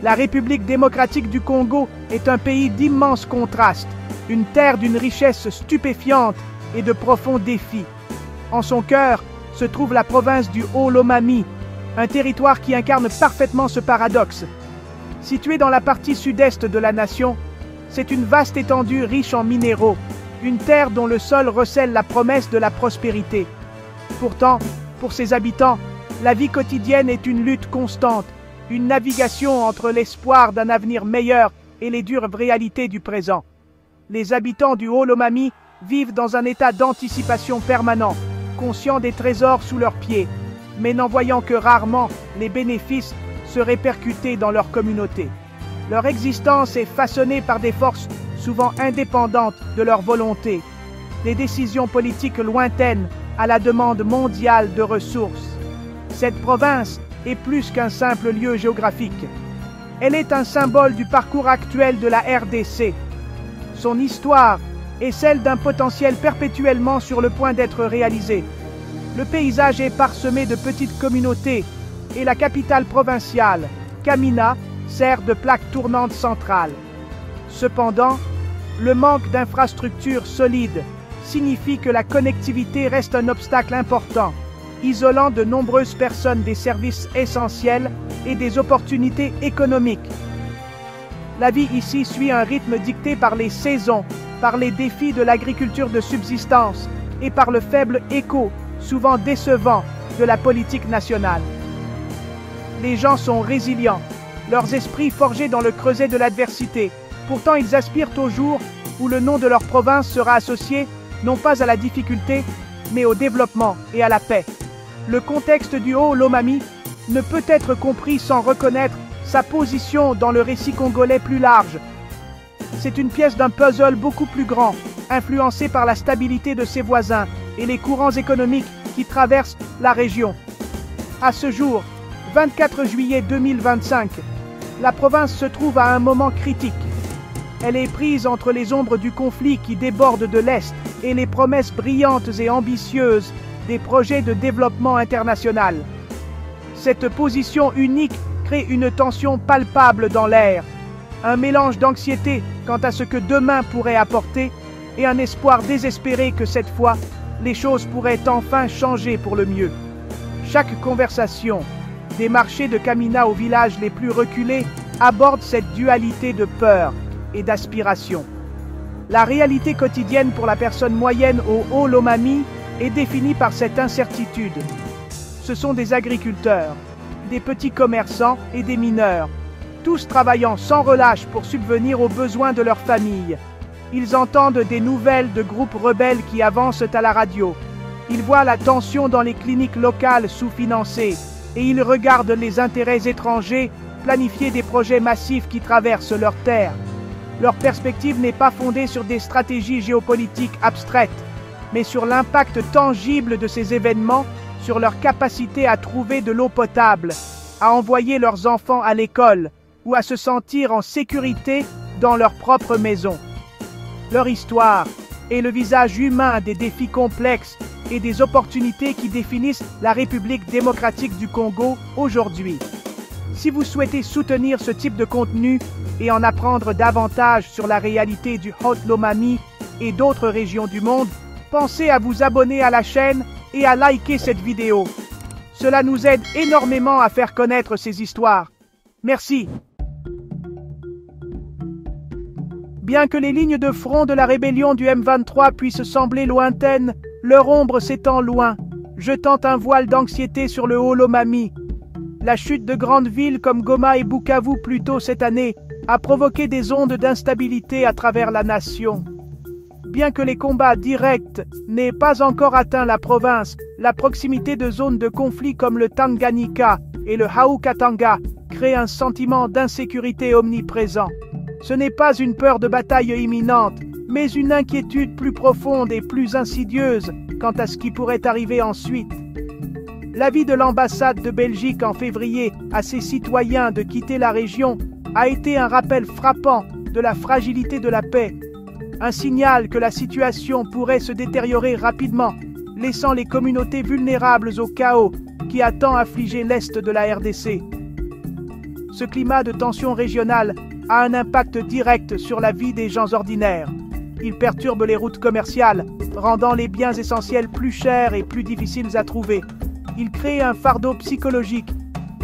La République démocratique du Congo est un pays d'immenses contrastes, une terre d'une richesse stupéfiante et de profonds défis. En son cœur se trouve la province du Haut-Lomami, un territoire qui incarne parfaitement ce paradoxe. Située dans la partie sud-est de la nation, c'est une vaste étendue riche en minéraux, une terre dont le sol recèle la promesse de la prospérité. Pourtant, pour ses habitants, la vie quotidienne est une lutte constante, une navigation entre l'espoir d'un avenir meilleur et les dures réalités du présent. Les habitants du Haut-Lomami vivent dans un état d'anticipation permanent, conscients des trésors sous leurs pieds, mais n'en voyant que rarement les bénéfices se répercuter dans leur communauté. Leur existence est façonnée par des forces souvent indépendantes de leur volonté, des décisions politiques lointaines à la demande mondiale de ressources. Cette province est plus qu'un simple lieu géographique. Elle est un symbole du parcours actuel de la RDC. Son histoire est celle d'un potentiel perpétuellement sur le point d'être réalisé. Le paysage est parsemé de petites communautés et la capitale provinciale, Kamina, sert de plaque tournante centrale. Cependant, le manque d'infrastructures solides signifie que la connectivité reste un obstacle important, isolant de nombreuses personnes des services essentiels et des opportunités économiques. La vie ici suit un rythme dicté par les saisons, par les défis de l'agriculture de subsistance et par le faible écho, souvent décevant, de la politique nationale. Les gens sont résilients, leurs esprits forgés dans le creuset de l'adversité. Pourtant, ils aspirent au jour où le nom de leur province sera associé non pas à la difficulté, mais au développement et à la paix. Le contexte du Haut-Lomami ne peut être compris sans reconnaître sa position dans le récit congolais plus large. C'est une pièce d'un puzzle beaucoup plus grand, influencé par la stabilité de ses voisins et les courants économiques qui traversent la région. À ce jour, 24 juillet 2025, la province se trouve à un moment critique. Elle est prise entre les ombres du conflit qui déborde de l'Est et les promesses brillantes et ambitieuses des projets de développement international. Cette position unique crée une tension palpable dans l'air, un mélange d'anxiété quant à ce que demain pourrait apporter et un espoir désespéré que cette fois, les choses pourraient enfin changer pour le mieux. Chaque conversation, des marchés de Kamina aux villages les plus reculés, aborde cette dualité de peur et d'aspiration. La réalité quotidienne pour la personne moyenne au Haut-Lomami est définie par cette incertitude. Ce sont des agriculteurs, des petits commerçants et des mineurs, tous travaillant sans relâche pour subvenir aux besoins de leur famille. Ils entendent des nouvelles de groupes rebelles qui avancent à la radio. Ils voient la tension dans les cliniques locales sous-financées et ils regardent les intérêts étrangers planifier des projets massifs qui traversent leurs terres. Leur perspective n'est pas fondée sur des stratégies géopolitiques abstraites, mais sur l'impact tangible de ces événements sur leur capacité à trouver de l'eau potable, à envoyer leurs enfants à l'école ou à se sentir en sécurité dans leur propre maison. Leur histoire est le visage humain des défis complexes et des opportunités qui définissent la République démocratique du Congo aujourd'hui. Si vous souhaitez soutenir ce type de contenu et en apprendre davantage sur la réalité du Haut-Lomami et d'autres régions du monde, pensez à vous abonner à la chaîne et à liker cette vidéo. Cela nous aide énormément à faire connaître ces histoires. Merci. Bien que les lignes de front de la rébellion du M23 puissent sembler lointaines, leur ombre s'étend loin, jetant un voile d'anxiété sur le Haut-Lomami. La chute de grandes villes comme Goma et Bukavu plus tôt cette année a provoqué des ondes d'instabilité à travers la nation. Bien que les combats directs n'aient pas encore atteint la province, la proximité de zones de conflit comme le Tanganyika et le Haut-Katanga crée un sentiment d'insécurité omniprésent. Ce n'est pas une peur de bataille imminente, mais une inquiétude plus profonde et plus insidieuse quant à ce qui pourrait arriver ensuite. L'avis de l'ambassade de Belgique en février à ses citoyens de quitter la région a été un rappel frappant de la fragilité de la paix, un signal que la situation pourrait se détériorer rapidement, laissant les communautés vulnérables au chaos qui a tant affligé l'Est de la RDC. Ce climat de tension régionale a un impact direct sur la vie des gens ordinaires. Il perturbe les routes commerciales, rendant les biens essentiels plus chers et plus difficiles à trouver. Il crée un fardeau psychologique,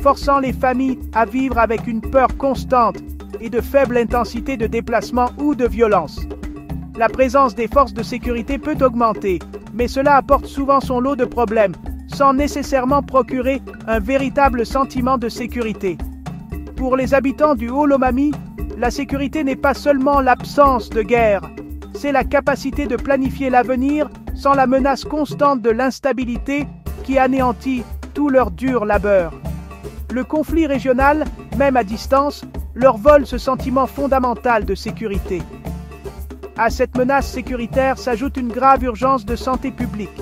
forçant les familles à vivre avec une peur constante et de faible intensité de déplacement ou de violence. La présence des forces de sécurité peut augmenter, mais cela apporte souvent son lot de problèmes, sans nécessairement procurer un véritable sentiment de sécurité. Pour les habitants du Haut-Lomami, la sécurité n'est pas seulement l'absence de guerre, c'est la capacité de planifier l'avenir sans la menace constante de l'instabilité qui anéantit tout leur dur labeur. Le conflit régional, même à distance, leur vole ce sentiment fondamental de sécurité. À cette menace sécuritaire s'ajoute une grave urgence de santé publique.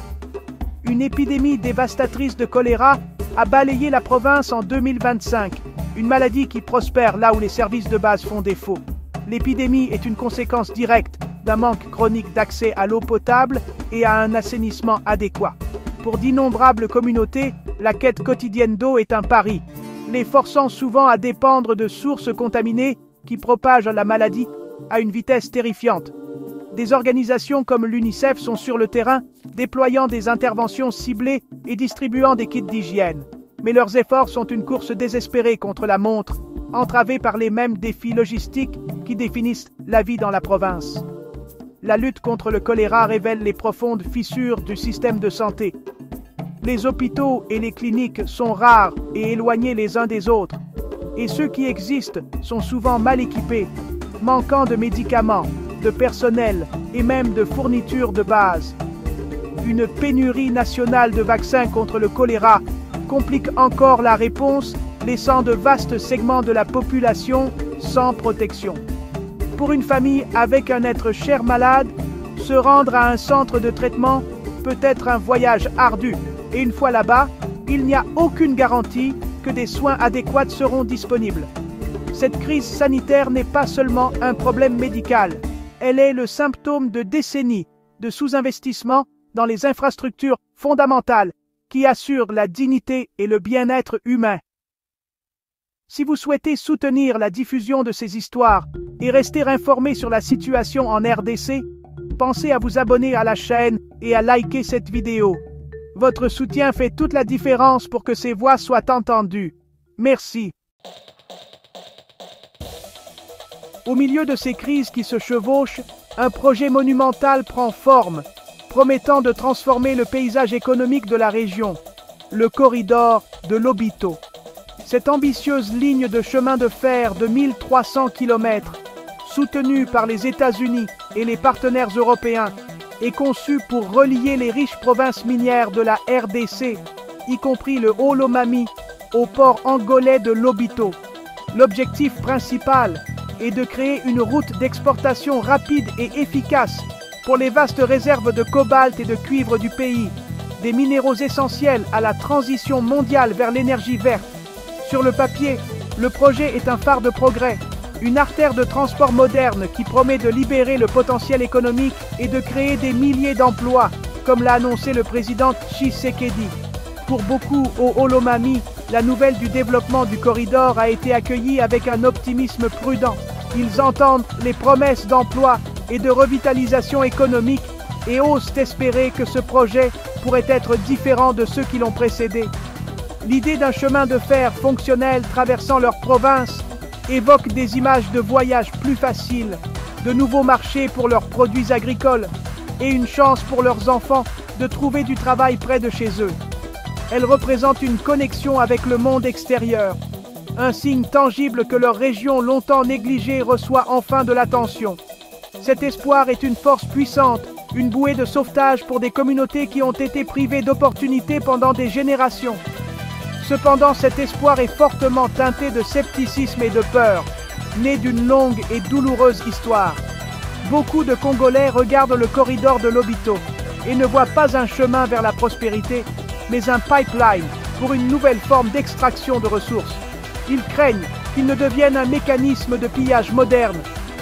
Une épidémie dévastatrice de choléra a balayé la province en 2025, une maladie qui prospère là où les services de base font défaut. L'épidémie est une conséquence directe d'un manque chronique d'accès à l'eau potable et à un assainissement adéquat. Pour d'innombrables communautés, la quête quotidienne d'eau est un pari, les forçant souvent à dépendre de sources contaminées qui propagent la maladie à une vitesse terrifiante. Des organisations comme l'UNICEF sont sur le terrain, déployant des interventions ciblées et distribuant des kits d'hygiène. Mais leurs efforts sont une course désespérée contre la montre, entravée par les mêmes défis logistiques qui définissent la vie dans la province. La lutte contre le choléra révèle les profondes fissures du système de santé. Les hôpitaux et les cliniques sont rares et éloignés les uns des autres, et ceux qui existent sont souvent mal équipés, manquant de médicaments, de personnel et même de fournitures de base. Une pénurie nationale de vaccins contre le choléra complique encore la réponse, laissant de vastes segments de la population sans protection. Pour une famille avec un être cher malade, se rendre à un centre de traitement peut être un voyage ardu, et une fois là-bas, il n'y a aucune garantie que des soins adéquats seront disponibles. Cette crise sanitaire n'est pas seulement un problème médical, elle est le symptôme de décennies de sous-investissement dans les infrastructures fondamentales qui assurent la dignité et le bien-être humain. Si vous souhaitez soutenir la diffusion de ces histoires et rester informé sur la situation en RDC, pensez à vous abonner à la chaîne et à liker cette vidéo. Votre soutien fait toute la différence pour que ces voix soient entendues. Merci. Au milieu de ces crises qui se chevauchent, un projet monumental prend forme, promettant de transformer le paysage économique de la région, le corridor de Lobito. Cette ambitieuse ligne de chemin de fer de 1300 km, soutenue par les États-Unis et les partenaires européens, est conçue pour relier les riches provinces minières de la RDC, y compris le Haut-Lomami, au port angolais de Lobito. L'objectif principal est de créer une route d'exportation rapide et efficace pour les vastes réserves de cobalt et de cuivre du pays, des minéraux essentiels à la transition mondiale vers l'énergie verte. Sur le papier, le projet est un phare de progrès, une artère de transport moderne qui promet de libérer le potentiel économique et de créer des milliers d'emplois, comme l'a annoncé le président Tshisekedi. Pour beaucoup au Haut-Lomami, la nouvelle du développement du corridor a été accueillie avec un optimisme prudent. Ils entendent les promesses d'emploi et de revitalisation économique et osent espérer que ce projet pourrait être différent de ceux qui l'ont précédé. L'idée d'un chemin de fer fonctionnel traversant leur province évoque des images de voyages plus faciles, de nouveaux marchés pour leurs produits agricoles et une chance pour leurs enfants de trouver du travail près de chez eux. Elle représente une connexion avec le monde extérieur, un signe tangible que leur région longtemps négligée reçoit enfin de l'attention. Cet espoir est une force puissante, une bouée de sauvetage pour des communautés qui ont été privées d'opportunités pendant des générations. Cependant, cet espoir est fortement teinté de scepticisme et de peur, né d'une longue et douloureuse histoire. Beaucoup de Congolais regardent le corridor de Lobito et ne voient pas un chemin vers la prospérité, mais un pipeline pour une nouvelle forme d'extraction de ressources. Ils craignent qu'il ne devienne un mécanisme de pillage moderne,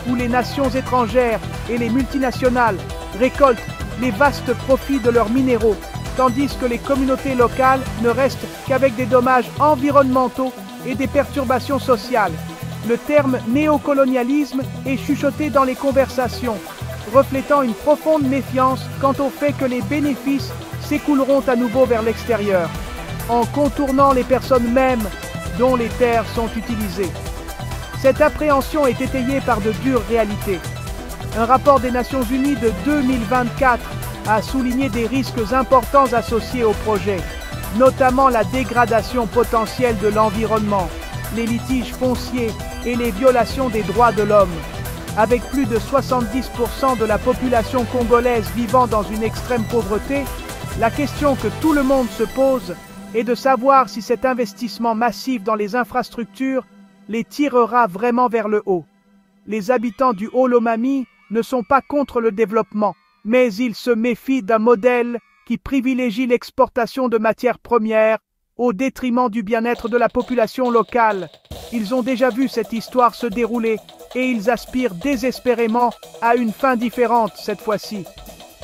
où les nations étrangères et les multinationales récoltent les vastes profits de leurs minéraux, tandis que les communautés locales ne restent qu'avec des dommages environnementaux et des perturbations sociales. Le terme néocolonialisme est chuchoté dans les conversations, reflétant une profonde méfiance quant au fait que les bénéfices s'écouleront à nouveau vers l'extérieur, en contournant les personnes mêmes dont les terres sont utilisées. Cette appréhension est étayée par de dures réalités. Un rapport des Nations Unies de 2024 a souligné des risques importants associés au projet, notamment la dégradation potentielle de l'environnement, les litiges fonciers et les violations des droits de l'homme. Avec plus de 70% de la population congolaise vivant dans une extrême pauvreté, la question que tout le monde se pose est de savoir si cet investissement massif dans les infrastructures les tirera vraiment vers le haut. Les habitants du Haut-Lomami ne sont pas contre le développement, mais ils se méfient d'un modèle qui privilégie l'exportation de matières premières au détriment du bien-être de la population locale. Ils ont déjà vu cette histoire se dérouler et ils aspirent désespérément à une fin différente cette fois-ci.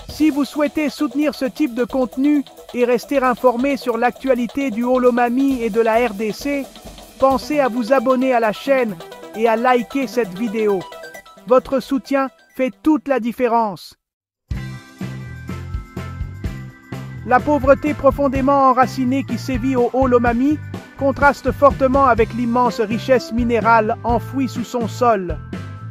Si vous souhaitez soutenir ce type de contenu et rester informé sur l'actualité du Haut-Lomami et de la RDC, pensez à vous abonner à la chaîne et à liker cette vidéo. Votre soutien fait toute la différence. La pauvreté profondément enracinée qui sévit au Haut-Lomami contraste fortement avec l'immense richesse minérale enfouie sous son sol.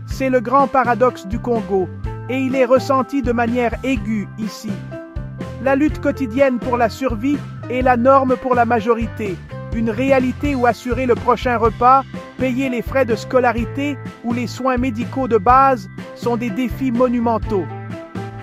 C'est le grand paradoxe du Congo, et il est ressenti de manière aiguë ici. La lutte quotidienne pour la survie est la norme pour la majorité, une réalité où assurer le prochain repas, payer les frais de scolarité ou les soins médicaux de base sont des défis monumentaux.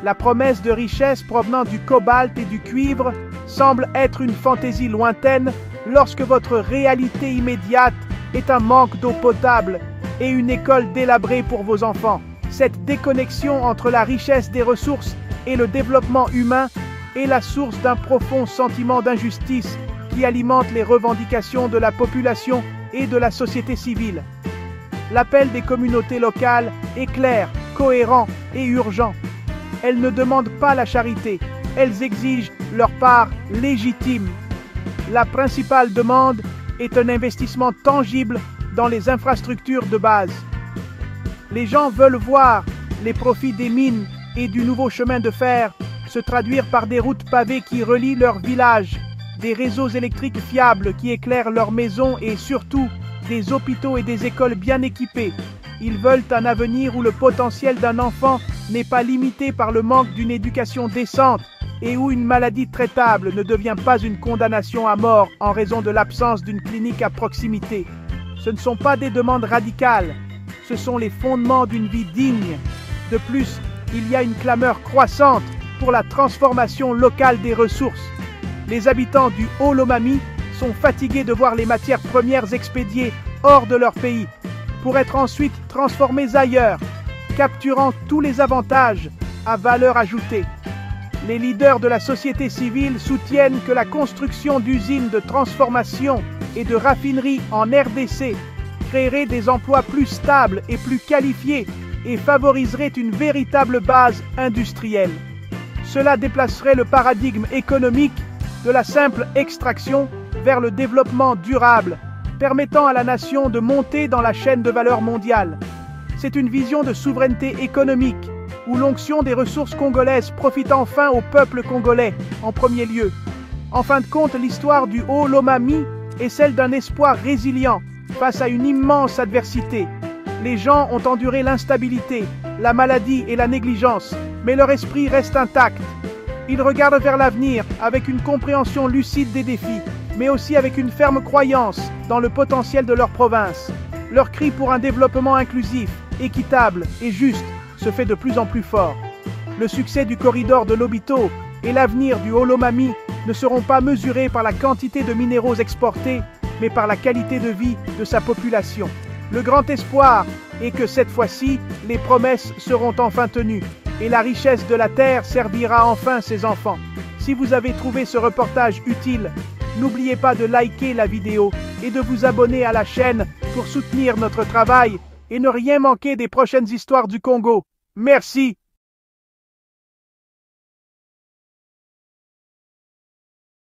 La promesse de richesse provenant du cobalt et du cuivre semble être une fantaisie lointaine lorsque votre réalité immédiate est un manque d'eau potable et une école délabrée pour vos enfants. Cette déconnexion entre la richesse des ressources et le développement humain est la source d'un profond sentiment d'injustice qui alimente les revendications de la population et de la société civile. L'appel des communautés locales est clair, cohérent et urgent. Elles ne demandent pas la charité, elles exigent leur part légitime. La principale demande est un investissement tangible dans les infrastructures de base. Les gens veulent voir les profits des mines et du nouveau chemin de fer se traduire par des routes pavées qui relient leurs villages, des réseaux électriques fiables qui éclairent leurs maisons et surtout des hôpitaux et des écoles bien équipés. Ils veulent un avenir où le potentiel d'un enfant n'est pas limité par le manque d'une éducation décente et où une maladie traitable ne devient pas une condamnation à mort en raison de l'absence d'une clinique à proximité. Ce ne sont pas des demandes radicales, ce sont les fondements d'une vie digne. De plus, il y a une clameur croissante pour la transformation locale des ressources. Les habitants du Haut-Lomami sont fatigués de voir les matières premières expédiées hors de leur pays, pour être ensuite transformées ailleurs, capturant tous les avantages à valeur ajoutée. Les leaders de la société civile soutiennent que la construction d'usines de transformation et de raffineries en RDC créerait des emplois plus stables et plus qualifiés et favoriserait une véritable base industrielle. Cela déplacerait le paradigme économique de la simple extraction vers le développement durable, permettant à la nation de monter dans la chaîne de valeur mondiale. C'est une vision de souveraineté économique, où l'onction des ressources congolaises profite enfin au peuple congolais, en premier lieu. En fin de compte, l'histoire du Haut-Lomami est celle d'un espoir résilient face à une immense adversité. Les gens ont enduré l'instabilité, la maladie et la négligence, mais leur esprit reste intact. Ils regardent vers l'avenir avec une compréhension lucide des défis, mais aussi avec une ferme croyance dans le potentiel de leur province. Leur cri pour un développement inclusif, équitable et juste se fait de plus en plus fort. Le succès du corridor de Lobito et l'avenir du Haut-Lomami ne seront pas mesurés par la quantité de minéraux exportés, mais par la qualité de vie de sa population. Le grand espoir est que cette fois-ci, les promesses seront enfin tenues et la richesse de la terre servira enfin ses enfants. Si vous avez trouvé ce reportage utile, n'oubliez pas de liker la vidéo et de vous abonner à la chaîne pour soutenir notre travail et ne rien manquer des prochaines histoires du Congo. Merci.